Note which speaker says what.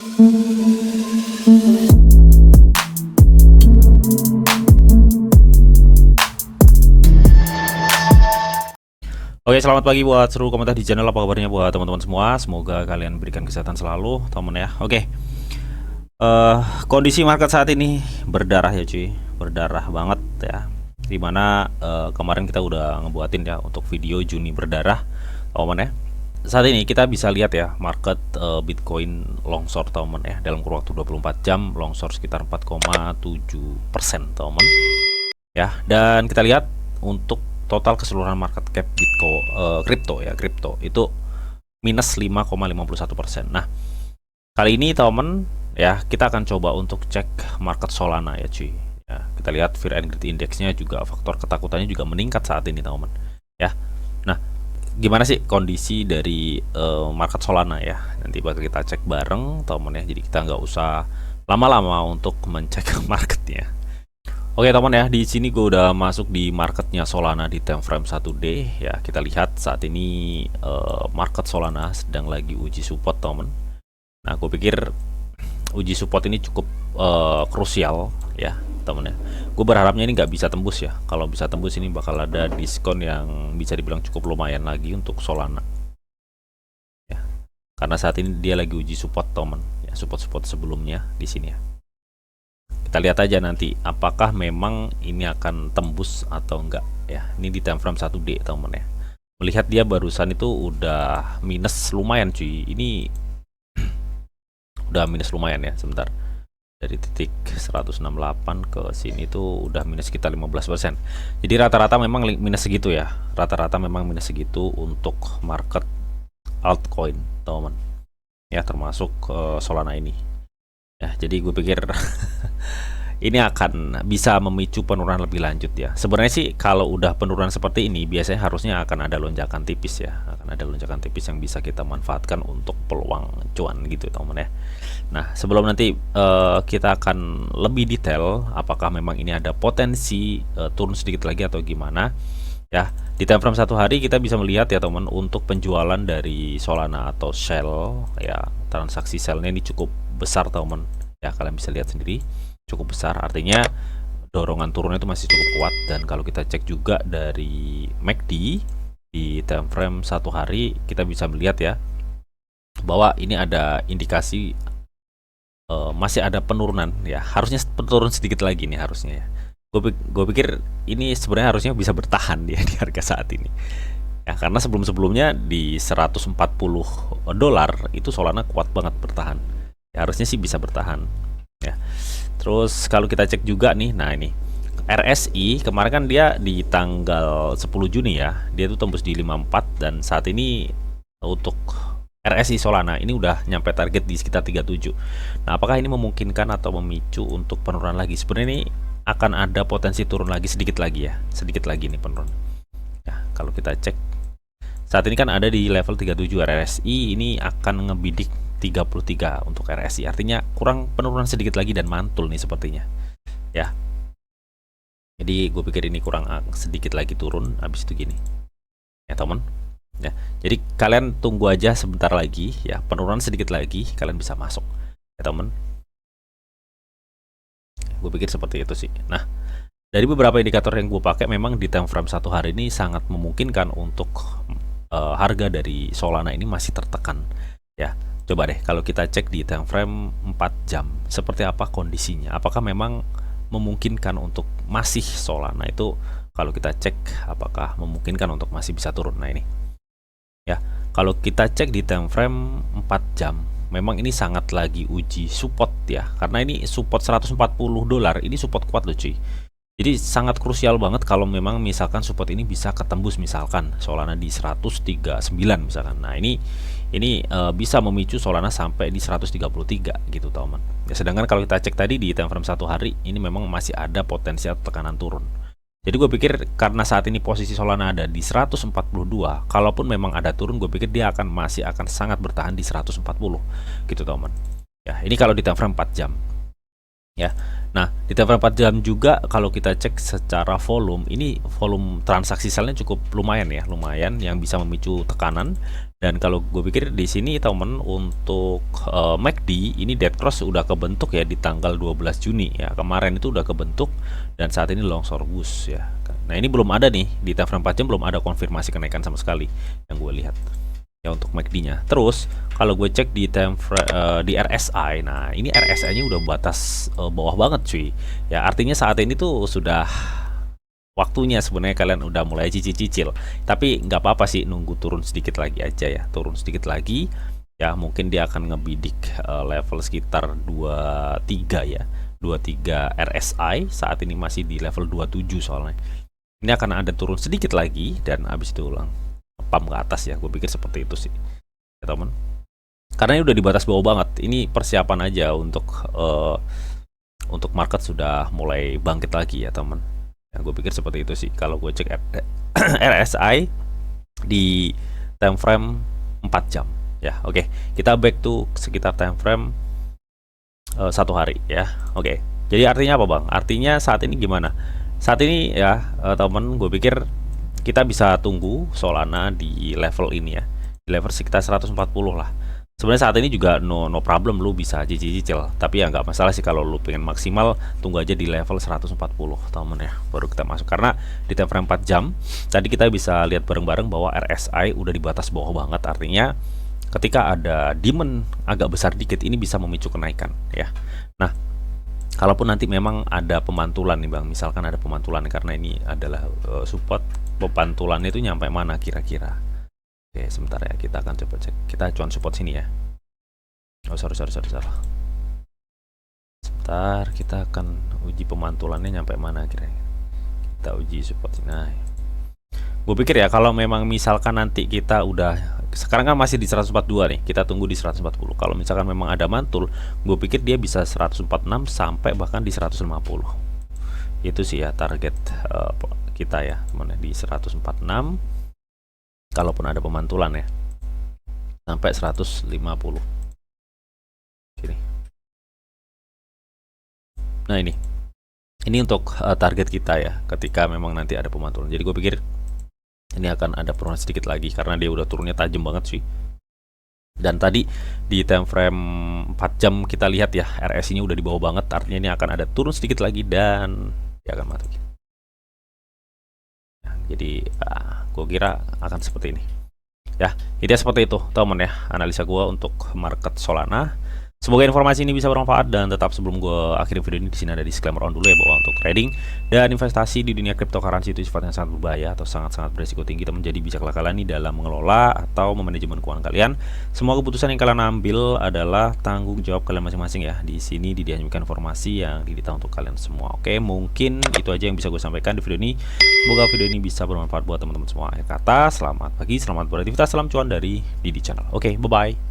Speaker 1: Oke, selamat pagi buat seluruh komentar di channel. Apa kabarnya buat teman-teman semua? Semoga kalian berikan kesehatan selalu, teman ya. Oke, kondisi market saat ini berdarah ya cuy, berdarah banget ya. Dimana kemarin kita udah ngebuatin ya untuk video Juni berdarah, teman ya. Saat ini kita bisa lihat ya market Bitcoin longsor teman ya, dalam kurun waktu 24 jam longsor sekitar 4,7% teman ya. Dan kita lihat untuk total keseluruhan market cap kripto itu minus 5,51%. Nah, kali ini teman ya kita akan coba untuk cek market Solana ya cuy. Ya, kita lihat Fear and Greed Index-nya juga, faktor ketakutannya juga meningkat saat ini teman ya. Nah, gimana sih kondisi dari market Solana ya? Nanti bakal kita cek bareng teman ya. Jadi kita nggak usah lama-lama untuk mencek marketnya. Oke teman ya, di sini gue udah masuk di marketnya Solana di time frame 1D ya. Kita lihat saat ini market Solana sedang lagi uji support teman. Nah, gue pikir uji support ini cukup krusial ya teman ya. Gue berharapnya ini nggak bisa tembus ya. Kalau bisa tembus ini bakal ada diskon yang bisa dibilang cukup lumayan lagi untuk Solana ya. Karena saat ini dia lagi uji support teman ya, support sebelumnya di sini ya. Kita lihat aja nanti apakah memang ini akan tembus atau enggak ya. Ini di time frame 1D teman ya. Melihat dia barusan itu udah minus lumayan cuy. Ini udah minus lumayan ya, sebentar. Dari titik 168 ke sini tuh udah minus sekitar 15%. Jadi rata-rata memang minus segitu ya. Rata-rata memang minus segitu untuk market altcoin teman ya, termasuk Solana ini. Ya, jadi gue pikir ini akan bisa memicu penurunan lebih lanjut ya. Sebenarnya sih kalau udah penurunan seperti ini biasanya harusnya akan ada lonjakan tipis ya. Akan ada lonjakan tipis yang bisa kita manfaatkan untuk peluang cuan gitu teman ya. Nah, sebelum nanti kita akan lebih detail apakah memang ini ada potensi turun sedikit lagi atau gimana ya. Di time frame 1 hari kita bisa melihat ya teman, untuk penjualan dari Solana atau Shell ya, transaksi Shellnya ini cukup besar teman ya, kalian bisa lihat sendiri cukup besar, artinya dorongan turunnya itu masih cukup kuat. Dan kalau kita cek juga dari MACD di time frame 1 hari kita bisa melihat ya bahwa ini ada indikasi masih ada penurunan ya, harusnya turun sedikit lagi nih harusnya ya. Gue pikir ini sebenarnya harusnya bisa bertahan dia di harga saat ini ya, karena sebelumnya di 140 dolar itu Solana kuat banget bertahan ya, harusnya sih bisa bertahan ya. Terus kalau kita cek juga nih, nah ini RSI kemarin kan dia di tanggal 10 Juni ya, dia tuh tembus di 54, dan saat ini untuk RSI Solana ini udah nyampe target di sekitar 37. Nah, apakah ini memungkinkan atau memicu untuk penurunan lagi? Sebenarnya ini akan ada potensi turun lagi sedikit lagi ya, sedikit lagi nih penurunan ya. Kalau kita cek saat ini kan ada di level 37 RSI, ini akan ngebidik 33 untuk RSI, artinya kurang penurunan sedikit lagi dan mantul nih sepertinya ya. Jadi gue pikir ini kurang sedikit lagi turun, habis itu gini ya teman ya. Jadi kalian tunggu aja sebentar lagi ya, penurunan sedikit lagi kalian bisa masuk ya teman. Gue pikir seperti itu sih. Nah, dari beberapa indikator yang gue pakai memang di time frame 1 hari ini sangat memungkinkan untuk harga dari Solana ini masih tertekan ya. Coba deh kalau kita cek di time frame 4 jam seperti apa kondisinya, apakah memang memungkinkan untuk masih Solana itu, kalau kita cek apakah memungkinkan untuk masih bisa turun. Nah ini ya, kalau kita cek di time frame 4 jam memang ini sangat lagi uji support ya, karena ini support 140 dolar, ini support kuat loh cuy. Jadi sangat krusial banget kalau memang misalkan support ini bisa ketembus, misalkan Solana di 139 misalkan. Nah, ini bisa memicu Solana sampai di 133 gitu teman. Ya, sedangkan kalau kita cek tadi di time frame 1 hari ini memang masih ada potensial tekanan turun. Jadi gue pikir karena saat ini posisi Solana ada di 142, kalaupun memang ada turun gue pikir dia masih akan sangat bertahan di 140 gitu teman. Ya, ini kalau di time frame 4 jam. Ya. Nah, di time frame 4 jam juga kalau kita cek secara volume, ini volume transaksi selnya cukup lumayan ya, lumayan yang bisa memicu tekanan. Dan kalau gue pikir di sini temen untuk MACD ini dead cross udah kebentuk ya di tanggal 12 Juni ya. Kemarin itu udah kebentuk dan saat ini longsor boost ya. Nah, ini belum ada nih di time frame 4 jam, belum ada konfirmasi kenaikan sama sekali yang gue lihat ya untuk MACD-nya. Terus kalau gue cek di di RSI, nah ini RSI-nya udah batas bawah banget cuy. Ya artinya saat ini tuh sudah waktunya sebenarnya kalian udah mulai cicil-cicil. Tapi nggak apa-apa sih, nunggu turun sedikit lagi aja ya. Turun sedikit lagi ya, mungkin dia akan ngebidik level sekitar 23 ya. 23 RSI saat ini masih di level 27 soalnya. Ini akan ada turun sedikit lagi dan habis itu ulang pump ke atas ya. Gue pikir seperti itu sih ya teman. Karena ini udah di batas bawah banget. Ini persiapan aja untuk market sudah mulai bangkit lagi ya teman. Ya, gue pikir seperti itu sih kalau gue cek RSI di time frame 4 jam ya. Oke, kita back to sekitar time frame 1 hari ya. Oke, jadi artinya apa bang? Artinya saat ini gimana? Saat ini ya temen, gue pikir kita bisa tunggu Solana di level ini ya, di level sekitar 140 lah. Sebenarnya saat ini juga no problem, lu bisa cicil-cicil, tapi ya nggak masalah sih kalau lu pengen maksimal, tunggu aja di level 140 temen ya, baru kita masuk. Karena di time frame 4 jam tadi kita bisa lihat bareng-bareng bahwa RSI udah di batas bawah banget, artinya ketika ada demand agak besar dikit ini bisa memicu kenaikan ya. Nah, kalaupun nanti memang ada pemantulan nih bang, misalkan ada pemantulan karena ini adalah support, pemantulannya itu nyampe mana kira-kira? Oke, sebentar ya, kita akan coba cek. Kita cuan support sini ya. Oh, sorry. Sebentar, kita akan uji pemantulannya nyampe mana kira-kira. Kita uji support sini. Nah, gue pikir ya kalau memang misalkan nanti kita udah, sekarang kan masih di 142 nih, kita tunggu di 140. Kalau misalkan memang ada mantul, gue pikir dia bisa 146 sampai bahkan di 150. Itu sih ya target kita ya, mana di 146. Kalaupun ada pemantulan ya, sampai 150 sini. Nah ini untuk target kita ya, ketika memang nanti ada pemantulan. Jadi gue pikir ini akan ada penurunan sedikit lagi karena dia udah turunnya tajam banget sih. Dan tadi di time frame 4 jam kita lihat ya, RSI nya udah di bawah banget, artinya ini akan ada turun sedikit lagi dan dia akan mati. Nah, jadi gue kira akan seperti ini ya. Ini seperti itu teman ya, analisa gue untuk market Solana. Semoga informasi ini bisa bermanfaat, dan tetap sebelum gue akhiri video ini, di sini ada disclaimer on dulu ya, bahwa untuk trading dan investasi di dunia cryptocurrency itu sifatnya sangat berbahaya atau sangat-sangat berisiko tinggi. Teman, jadi bijaklah kalian nih dalam mengelola atau memanajemen keuangan kalian. Semua keputusan yang kalian ambil adalah tanggung jawab kalian masing-masing ya. Di sini didiamkan informasi yang didata untuk kalian semua. Oke, mungkin itu aja yang bisa gue sampaikan di video ini. Semoga video ini bisa bermanfaat buat teman-teman semua. Akhir kata, selamat pagi, selamat beraktivitas, salam cuan dari Didi Channel. Oke, bye-bye.